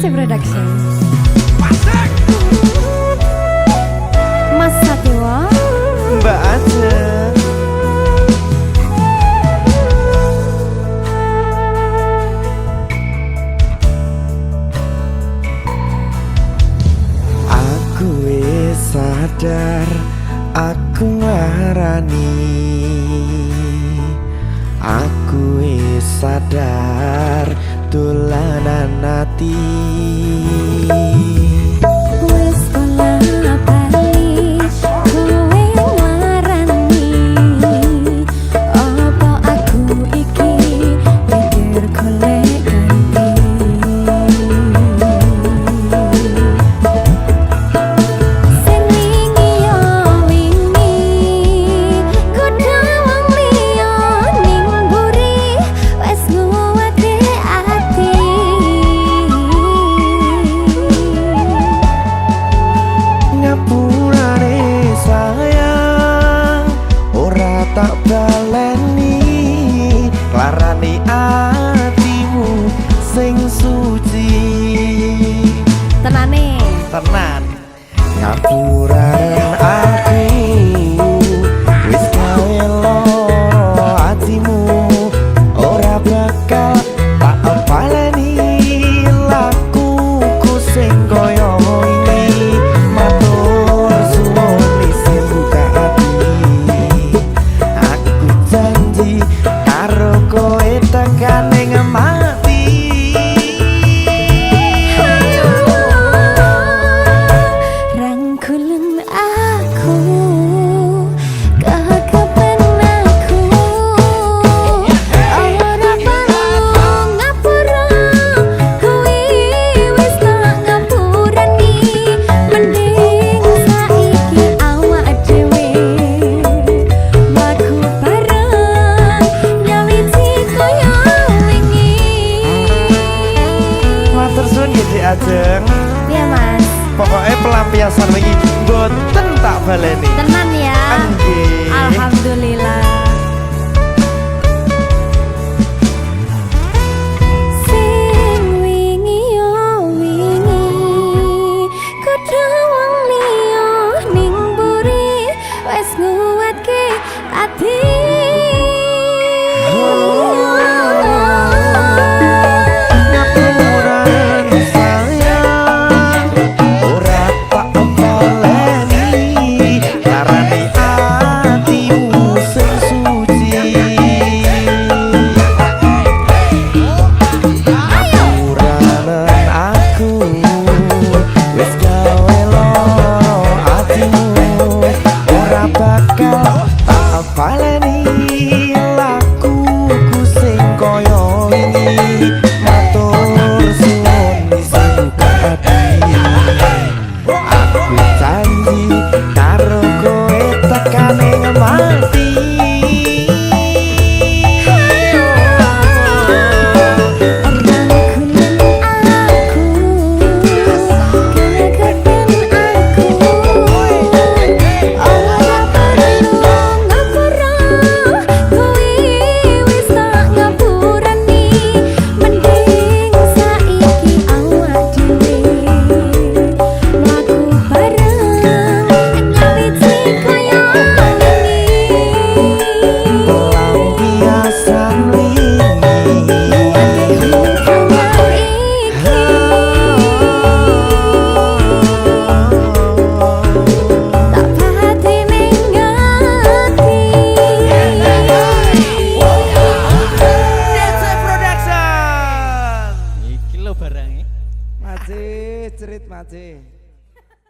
DC Production. Mas Satyo, Mbak aja. Aku wis sadar, aku ngarani. Aku wis sadar, dolanan ati. Tak baleni larani atimu sing suci. tenane Tenan ngapuranen aku wis gawe loro atimu ora bakal tak baleni lakuku sing koyo ini. Matur suwun isin buka ati, aku janji karo kowe tekane ngemati. rangkulan aku kekepen aku ora perlu ngapura kuwi wis tak ngapurani. Mending saiki awak dhewe mlaku bareng nyawiti koyo wingi. Matur suwun ya Dik Ajeng. Iya Mas, Pokoknya pelampiasan wingi boten tak baleni. tenan ya. Nggih. Alhamdulillah. Sing wingi yo wingi, kudu wong liya ning mburi wis nguwatke ati. Ngapuranen sayang ora tak baleni larani atimu sing suci. Ngapuranen aku wis gawe loro atimu ora bakal tak baleni lakuku sing koyo wingi. Matur suwun isin buka ati, aku janji karo kowe tekane ngemati. Cerit Mace.